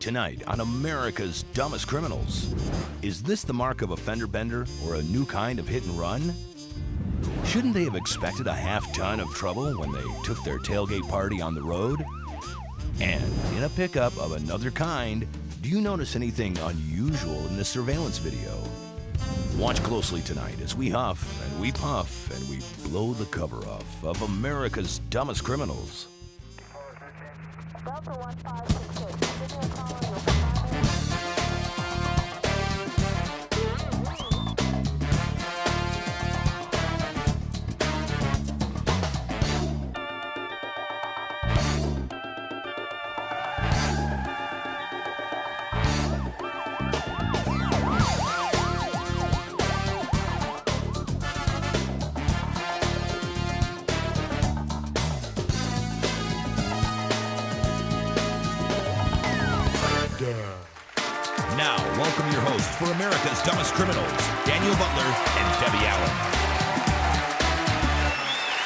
Tonight on America's Dumbest Criminals. Is this the mark of a fender bender or a new kind of hit and run? Shouldn't they have expected a half-ton of trouble when they took their tailgate party on the road? And in a pickup of another kind, do you notice anything unusual in this surveillance video? Watch closely tonight as we huff and we puff and we blow the cover off of America's Dumbest Criminals. Delta 1566, give me a call and you'll find me. Now, welcome your hosts for America's Dumbest Criminals, Daniel Butler and Debbie Allen.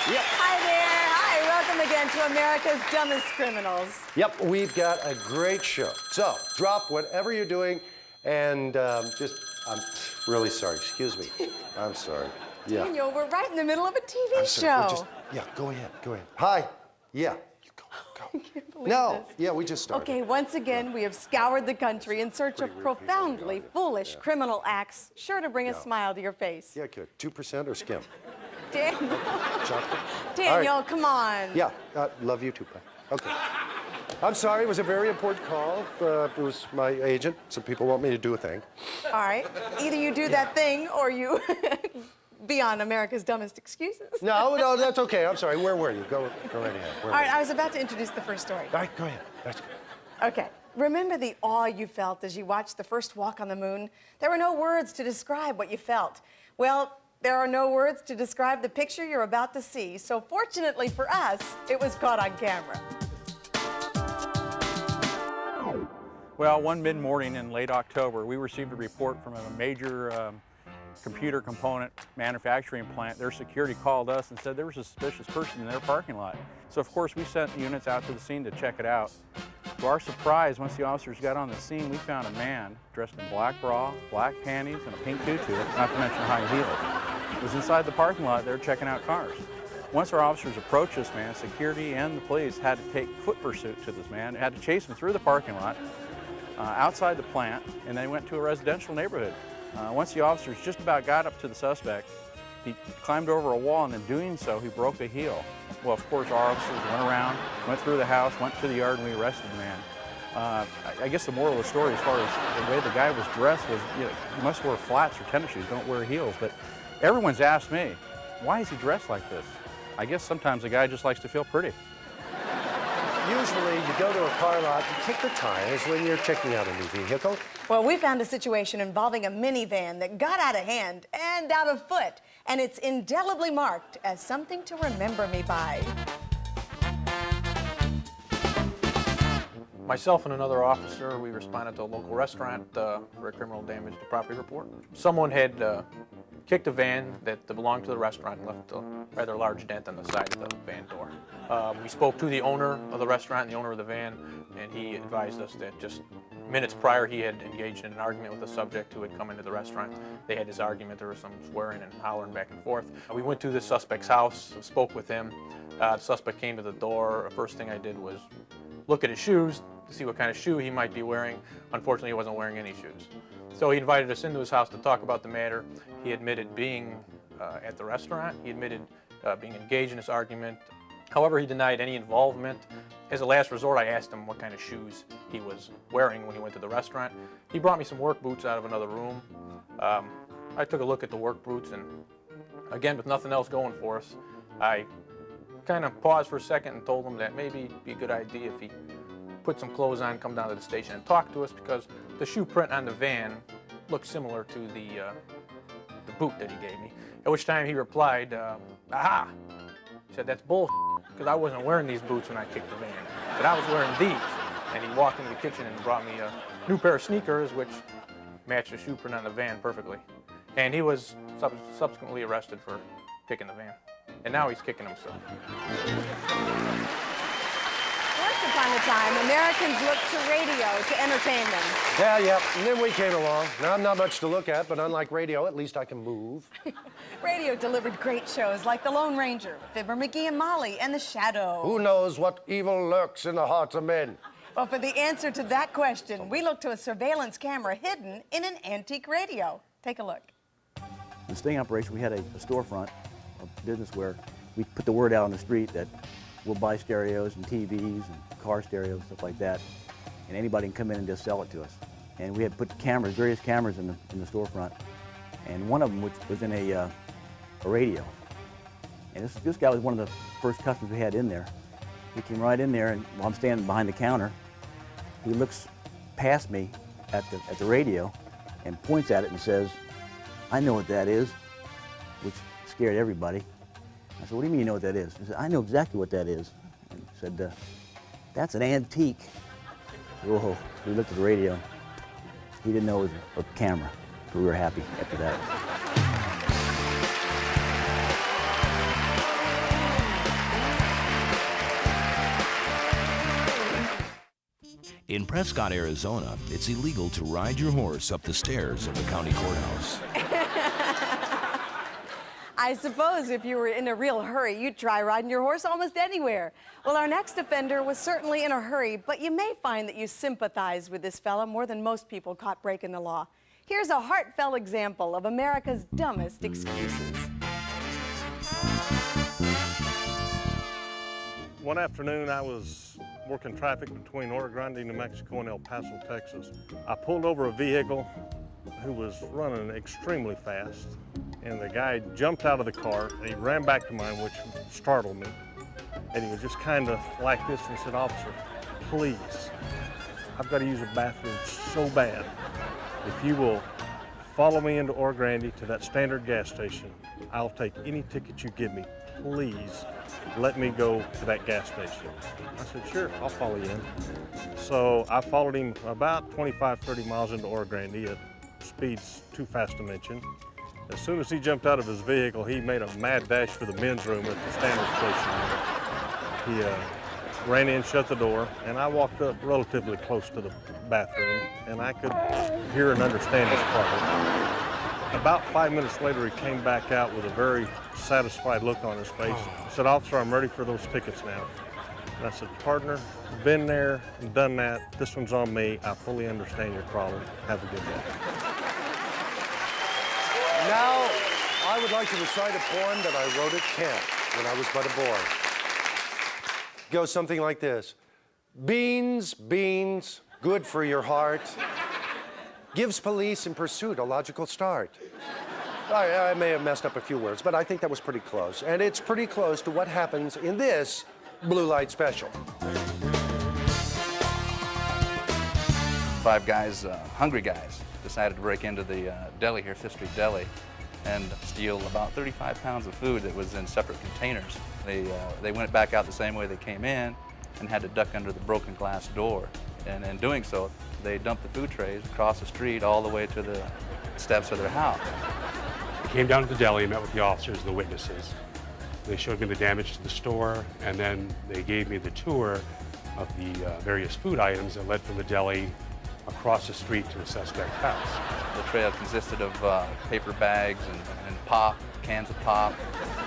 Yep. Hi there. Hi, welcome again to America's Dumbest Criminals. Yep, we've got a great show. So, drop whatever you're doing and I'm really sorry. Excuse me. I'm sorry. Yeah. Daniel, we're right in the middle of a TV I'm sorry. show. Yeah, go ahead. Hi. Yeah. You go. I can't believe No. this. Yeah, we just started. Okay, once again, we have scoured the country in search of profoundly foolish criminal acts, sure to bring a smile to your face. Yeah, good. 2% or skim? Daniel, Chocolate? Daniel, All right. come on. Yeah, love you too, bud. Okay. I'm sorry, it was a very important call. It was my agent. Some people want me to do a thing. All right, either you do that thing or you be on America's Dumbest Excuses. No, that's okay. I'm sorry. Where were you? Go right ahead. All right, I was about to introduce the first story. All right, go ahead. That's good. Okay. Remember the awe you felt as you watched the first walk on the moon? There were no words to describe what you felt. Well, there are no words to describe the picture you're about to see. So fortunately for us, it was caught on camera. Well, one mid-morning in late October, we received a report from a major computer component manufacturing plant. Their security called us and said there was a suspicious person in their parking lot. So of course we sent units out to the scene to check it out. To our surprise, once the officers got on the scene, we found a man dressed in black bra, black panties, and a pink tutu, not to mention high heels. He was inside the parking lot there checking out cars. Once our officers approached this man, security and the police had to take foot pursuit to this man, had to chase him through the parking lot, outside the plant, and they went to a residential neighborhood. Once the officers just about got up to the suspect, he climbed over a wall, and in doing so, he broke a heel. Well, of course, our officers went around, went through the house, went to the yard, and we arrested the man. I guess the moral of the story, as far as the way the guy was dressed, was you must wear flats or tennis shoes, don't wear heels. But everyone's asked me, why is he dressed like this? I guess sometimes the guy just likes to feel pretty. Usually, you go to a car lot, you kick the tires when you're checking out a new vehicle. Well, we found a situation involving a minivan that got out of hand and out of foot, and it's indelibly marked as something to remember me by. Myself and another officer, we responded to a local restaurant for a criminal damage to property report. Someone had kicked a van that belonged to the restaurant and left a rather large dent on the side of the van door. We spoke to the owner of the restaurant and the owner of the van, and he advised us that just minutes prior he had engaged in an argument with a subject who had come into the restaurant. They had this argument, there was some swearing and hollering back and forth. We went to the suspect's house, spoke with him. The suspect came to the door. The first thing I did was look at his shoes to see what kind of shoe he might be wearing. Unfortunately, he wasn't wearing any shoes. So he invited us into his house to talk about the matter. He admitted being at the restaurant. He admitted being engaged in this argument. However, he denied any involvement. As a last resort, I asked him what kind of shoes he was wearing when he went to the restaurant. He brought me some work boots out of another room. I took a look at the work boots, and again, with nothing else going for us, I kind of paused for a second and told him that maybe it'd be a good idea if he put some clothes on, come down to the station and talk to us, because the shoe print on the van looked similar to the boot that he gave me. At which time he replied, aha! He said, that's bull, because I wasn't wearing these boots when I kicked the van, but I was wearing these. And he walked into the kitchen and brought me a new pair of sneakers, which matched the shoe print on the van perfectly. And he was subsequently arrested for kicking the van. And now he's kicking himself. Once upon a time, Americans looked to radio to entertain them. Yeah. And then we came along. Now, I'm not much to look at, but unlike radio, at least I can move. Radio delivered great shows like The Lone Ranger, Fibber McGee and Molly, and The Shadow. Who knows what evil lurks in the hearts of men? Well, for the answer to that question, we look to a surveillance camera hidden in an antique radio. Take a look. In the sting operation, we had a storefront, a business where we put the word out on the street that we'll buy stereos and TVs and car stereos, stuff like that, and anybody can come in and just sell it to us. And we had put cameras, various cameras in the storefront, and one of them was in a radio. And this guy was one of the first customers we had in there. He came right in there, and while I'm standing behind the counter, he looks past me at the radio and points at it and says, "I know what that is," which scared everybody. I said, "What do you mean you know what that is?" He said, "I know exactly what that is." And he said, "That's an antique." Whoa, we looked at the radio. He didn't know it was a camera, but we were happy after that. In Prescott, Arizona, it's illegal to ride your horse up the stairs of the county courthouse. I suppose if you were in a real hurry, you'd try riding your horse almost anywhere. Well, our next offender was certainly in a hurry, but you may find that you sympathize with this fella more than most people caught breaking the law. Here's a heartfelt example of America's dumbest excuses. One afternoon, I was working traffic between Oro Grande, New Mexico and El Paso, Texas. I pulled over a vehicle who was running extremely fast, and the guy jumped out of the car and he ran back to mine, which startled me. And he was just kind of like this and said, "Officer, please, I've got to use a bathroom so bad. If you will follow me into Oro Grande to that standard gas station, I'll take any ticket you give me. Please let me go to that gas station." I said, "Sure, I'll follow you in." So I followed him about 25, 30 miles into Oro Grande at speeds too fast to mention. As soon as he jumped out of his vehicle, he made a mad dash for the men's room at the standard station. He ran in, shut the door, and I walked up relatively close to the bathroom, and I could hear and understand his problem. About 5 minutes later, he came back out with a very satisfied look on his face. He said, "Officer, I'm ready for those tickets now." And I said, "Partner, been there and done that. This one's on me. I fully understand your problem. Have a good day." Now, I would like to recite a poem that I wrote at camp when I was but a boy. It goes something like this. Beans, beans, good for your heart. Gives police in pursuit a logical start. I may have messed up a few words, but I think that was pretty close. And it's pretty close to what happens in this Blue Light Special. 5 guys, hungry guys, decided to break into the deli here, 5th Street Deli, and steal about 35 pounds of food that was in separate containers. They went back out the same way they came in and had to duck under the broken glass door. And in doing so, they dumped the food trays across the street all the way to the steps of their house. I came down to the deli, met with the officers and the witnesses. They showed me the damage to the store, and then they gave me the tour of the various food items that led from the deli across the street to the suspect's house. The trail consisted of paper bags and pop, cans of pop.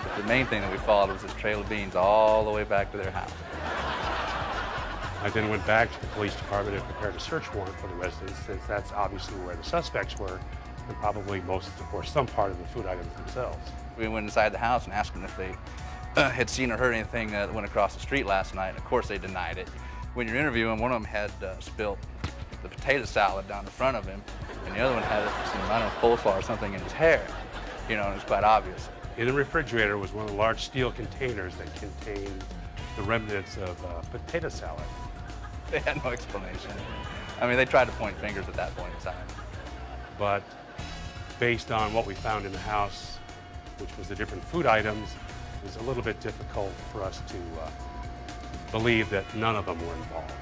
But the main thing that we followed was this trail of beans all the way back to their house. I then went back to the police department and prepared a search warrant for the residence, since that's obviously where the suspects were, and probably most, or some part of the food items themselves. We went inside the house and asked them if they had seen or heard anything that went across the street last night. Of course, they denied it. When you're interviewing, one of them had spilt the potato salad down the front of him, and the other one had some, I don't know, coleslaw or something in his hair. You know, and it was quite obvious. In the refrigerator was one of the large steel containers that contained the remnants of potato salad. They had no explanation. I mean, they tried to point fingers at that point in time. But based on what we found in the house, which was the different food items, it was a little bit difficult for us to believe that none of them were involved.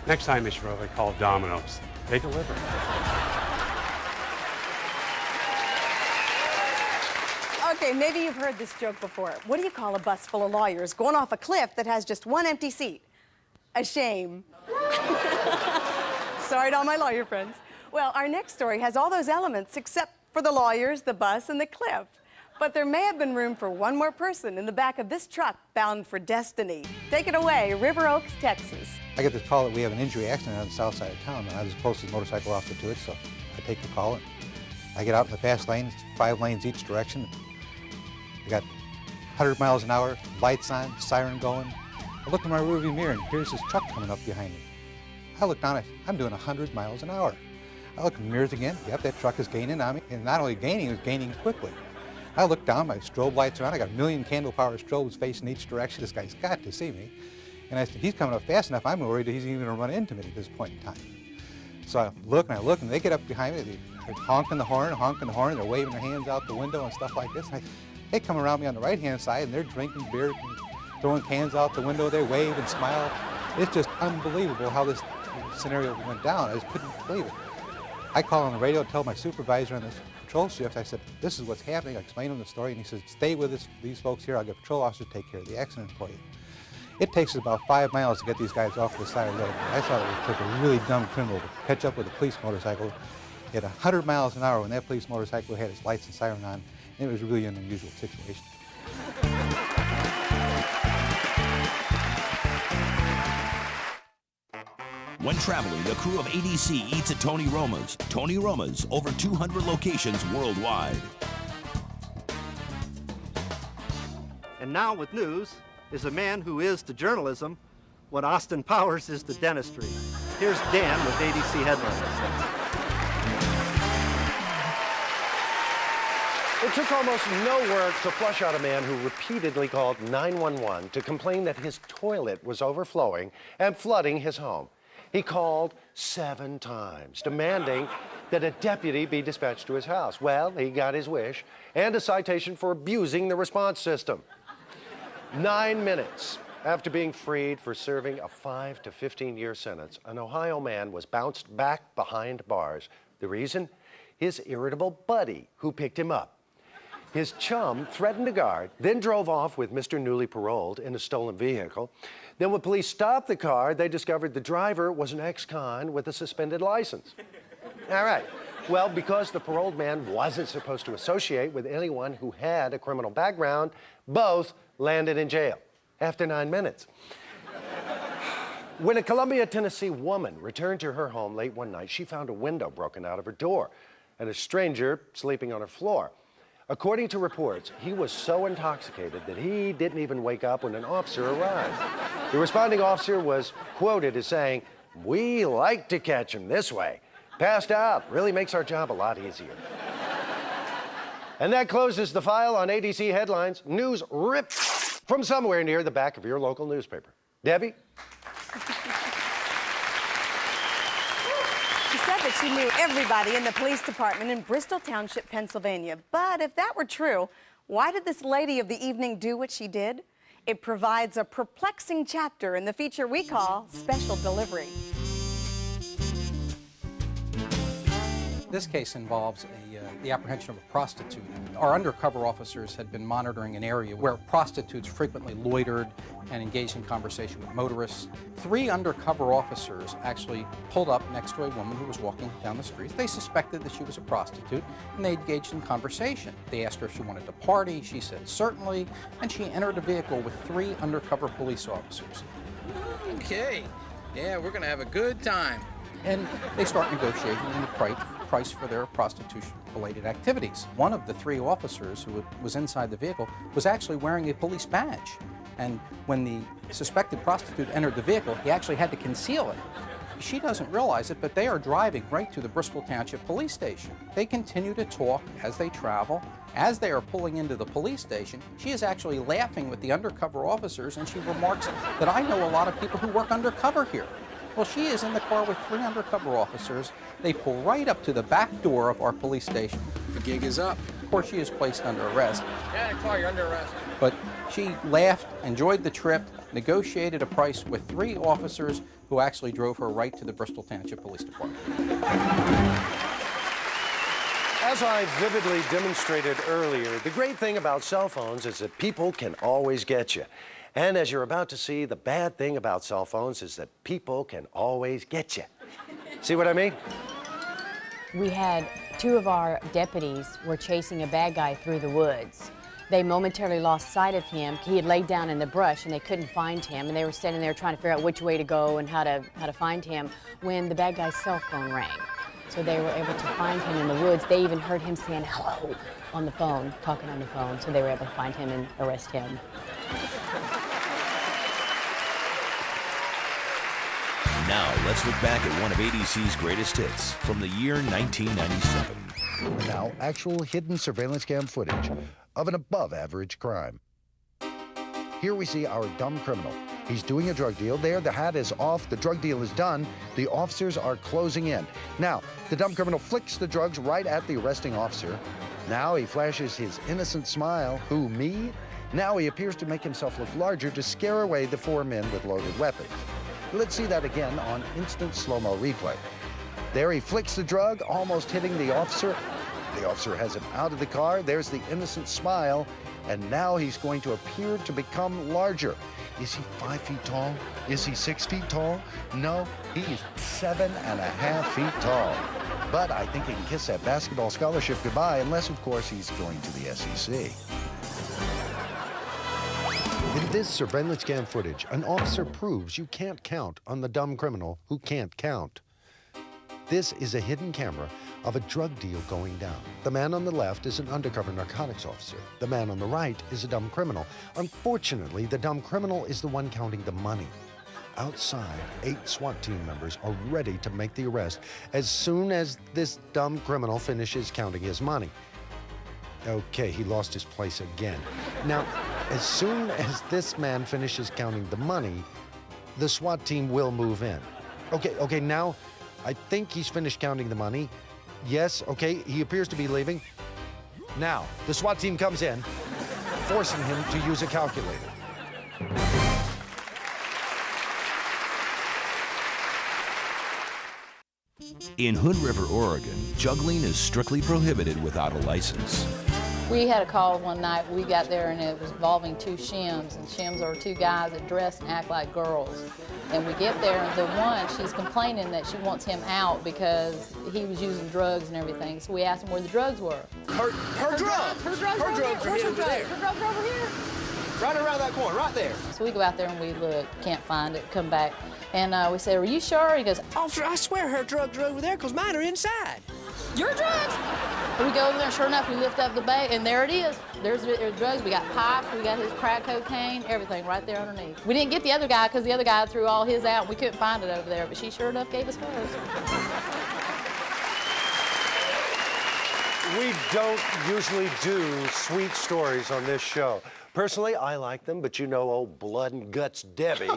Next time they should probably call Domino's. They deliver. Okay, maybe you've heard this joke before. What do you call a bus full of lawyers going off a cliff that has just one empty seat? a shame. Sorry to all my lawyer friends. Well, our next story has all those elements except for the lawyers, the bus, and the cliff. But there may have been room for one more person in the back of this truck bound for destiny. Take it away, River Oaks, Texas. I get this call that we have an injury accident on the south side of town, and I was the closest motorcycle officer to it, so I take the call. And I get out in the fast lane, it's 5 lanes each direction. I got 100 miles an hour, lights on, siren going. I look in my rearview mirror, and here's this truck coming up behind me. I look down, I'm doing 100 miles an hour. I look in the mirrors again, yep, that truck is gaining on me, and not only gaining, it was gaining quickly. I look down, my strobe lights are on, I got a million candle power strobes facing each direction. This guy's got to see me. And I said, he's coming up fast enough, I'm worried that he's even gonna run into me at this point in time. So I look, and they get up behind me, they're honking the horn, they're waving their hands out the window and stuff like this. And they come around me on the right-hand side, and they're drinking beer, and throwing cans out the window, they wave and smile. It's just unbelievable how this scenario went down. I just couldn't believe it. I call on the radio, tell my supervisor on this patrol shift, I said, this is what's happening. I explained him the story, and he said, stay with us, these folks here. I'll get patrol officers to take care of the accident for you. It takes us about 5 miles to get these guys off the side of the road. I thought it would take a really dumb criminal to catch up with a police motorcycle at 100 miles an hour when that police motorcycle had its lights and siren on. And it was really an unusual situation. When traveling, the crew of ADC eats at Tony Roma's. Tony Roma's, over 200 locations worldwide. And now with news is a man who is to journalism what Austin Powers is to dentistry. Here's Dan with ADC Headlines. It took almost no work to flush out a man who repeatedly called 911 to complain that his toilet was overflowing and flooding his home. He called 7 times, demanding that a deputy be dispatched to his house. Well, he got his wish and a citation for abusing the response system. 9 minutes after being freed for serving a 5 to 15-year sentence, an Ohio man was bounced back behind bars. The reason? His irritable buddy who picked him up. His chum threatened a guard, then drove off with Mr. Newly Paroled in a stolen vehicle. Then when police stopped the car, they discovered the driver was an ex-con with a suspended license. All right. Well, because the paroled man wasn't supposed to associate with anyone who had a criminal background, both landed in jail after 9 minutes. When a Columbia, Tennessee woman returned to her home late one night, she found a window broken out of her door and a stranger sleeping on her floor. According to reports, he was so intoxicated that he didn't even wake up when an officer arrived. The responding officer was quoted as saying, "We like to catch him this way. Passed out really makes our job a lot easier." And that closes the file on ADC Headlines. News ripped from somewhere near the back of your local newspaper. Debbie? She said that she knew everybody in the police department in Bristol Township, Pennsylvania. But if that were true, why did this lady of the evening do what she did? It provides a perplexing chapter in the feature we call Special Delivery. This case involves the apprehension of a prostitute. Our undercover officers had been monitoring an area where prostitutes frequently loitered and engaged in conversation with motorists. 3 undercover officers actually pulled up next to a woman who was walking down the street. They suspected that she was a prostitute, and they engaged in conversation. They asked her if she wanted to party. She said certainly, and she entered a vehicle with 3 undercover police officers. Okay, yeah, we're gonna have a good time. And they start negotiating the price for their prostitution-related activities. One of the 3 officers who was inside the vehicle was actually wearing a police badge. And when the suspected prostitute entered the vehicle, he actually had to conceal it. She doesn't realize it, but they are driving right to the Bristol Township Police Station. They continue to talk as they travel. As they are pulling into the police station, she is actually laughing with the undercover officers, and she remarks that I know a lot of people who work undercover here. Well, she is in the car with 3 undercover officers. They pull right up to the back door of our police station. The gig is up. Of course, she is placed under arrest. Yeah, car, you're under arrest. But she laughed, enjoyed the trip, negotiated a price with 3 officers who actually drove her right to the Bristol Township Police Department. As I vividly demonstrated earlier, the great thing about cell phones is that people can always get you. And as you're about to see, the bad thing about cell phones is that people can always get you. See what I mean? We had two of our deputies were chasing a bad guy through the woods. They momentarily lost sight of him. He had laid down in the brush and they couldn't find him, and they were standing there trying to figure out which way to go and how to find him when the bad guy's cell phone rang. So they were able to find him in the woods. They even heard him saying hello on the phone, talking on the phone, so they were able to find him and arrest him. Now, let's look back at one of ADC's greatest hits from the year 1997. Now, actual hidden surveillance cam footage of an above-average crime. Here we see our dumb criminal. He's doing a drug deal. There, the hat is off. The drug deal is done. The officers are closing in. Now, the dumb criminal flicks the drugs right at the arresting officer. Now he flashes his innocent smile. Who, me? Now he appears to make himself look larger to scare away the four men with loaded weapons. Let's see that again on instant slow-mo replay. There he flicks the drug, almost hitting the officer. The officer has him out of the car. There's the innocent smile. And now he's going to appear to become larger. Is he 5 feet tall? Is he 6 feet tall? No, he's 7.5 feet tall. But I think he can kiss that basketball scholarship goodbye, unless, of course, he's going to the SEC. In this surveillance cam footage, an officer proves you can't count on the dumb criminal who can't count. This is a hidden camera of a drug deal going down. The man on the left is an undercover narcotics officer. The man on the right is a dumb criminal. Unfortunately, the dumb criminal is the one counting the money. Outside, 8 SWAT team members are ready to make the arrest as soon as this dumb criminal finishes counting his money. Okay, he lost his place again. Now, as soon as this man finishes counting the money, the SWAT team will move in. Okay, now, I think he's finished counting the money. Yes, okay, he appears to be leaving. Now, the SWAT team comes in, forcing him to use a calculator. In Hood River, Oregon, juggling is strictly prohibited without a license. We had a call one night, we got there and it was involving 2 shims, and shims are 2 guys that dress and act like girls. And we get there and the one, she's complaining that she wants him out because he was using drugs and everything. So we asked him where the drugs were. Her drugs are over there. Her drugs are over here. Right around that corner, right there. So we go out there and we look, can't find it, come back. And we say, are you sure? He goes, Officer, I swear her drugs are over there because mine are inside. Your drugs? And we go over there, sure enough, we lift up the bag, and there it is. There's drugs. We got pipes, we got his crack cocaine, everything right there underneath. We didn't get the other guy because the other guy threw all his out, and we couldn't find it over there, but she sure enough gave us hers. We don't usually do sweet stories on this show. Personally, I like them, but you know old blood and guts Debbie.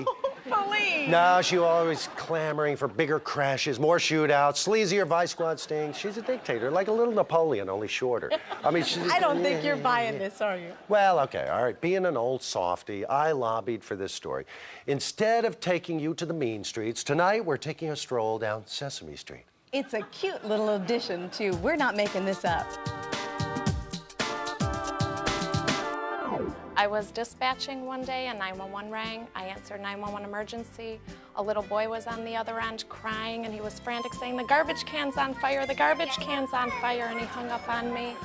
Please. No, she always clamoring for bigger crashes, more shootouts, sleazier vice squad stings. She's a dictator, like a little Napoleon, only shorter. I mean, she's... I don't think you're buying this, are you? Well, okay, all right. Being an old softy, I lobbied for this story. Instead of taking you to the mean streets, tonight we're taking a stroll down Sesame Street. It's a cute little addition to We're Not Making This Up. I was dispatching one day and 911 rang. I answered 911 emergency. A little boy was on the other end crying and he was frantic saying, the garbage can's on fire, the garbage can's on fire, and he hung up on me.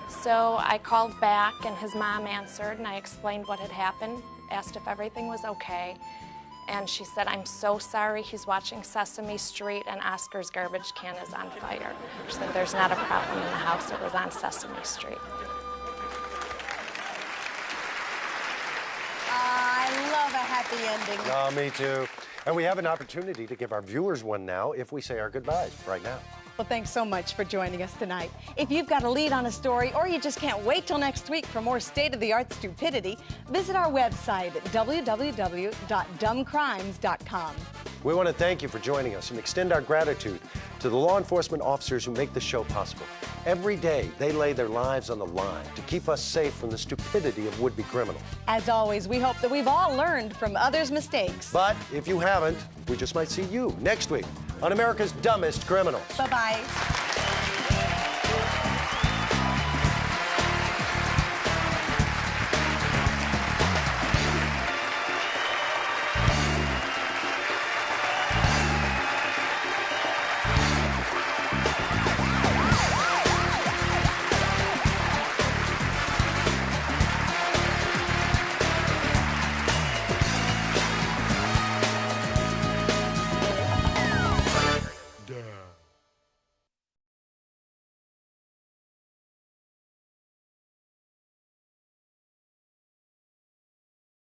So I called back and his mom answered and I explained what had happened, asked if everything was okay. And she said, I'm so sorry, he's watching Sesame Street and Oscar's garbage can is on fire. She said, there's not a problem in the house, it was on Sesame Street. I love a happy ending. Oh, me too. And we have an opportunity to give our viewers one now if we say our goodbyes right now. Well, thanks so much for joining us tonight. If you've got a lead on a story or you just can't wait till next week for more state-of-the-art stupidity, visit our website at www.dumbcrimes.com. We want to thank you for joining us and extend our gratitude to the law enforcement officers who make the show possible. Every day, they lay their lives on the line to keep us safe from the stupidity of would-be criminals. As always, we hope that we've all learned from others' mistakes. But if you haven't, we just might see you next week on America's Dumbest Criminals. Bye-bye.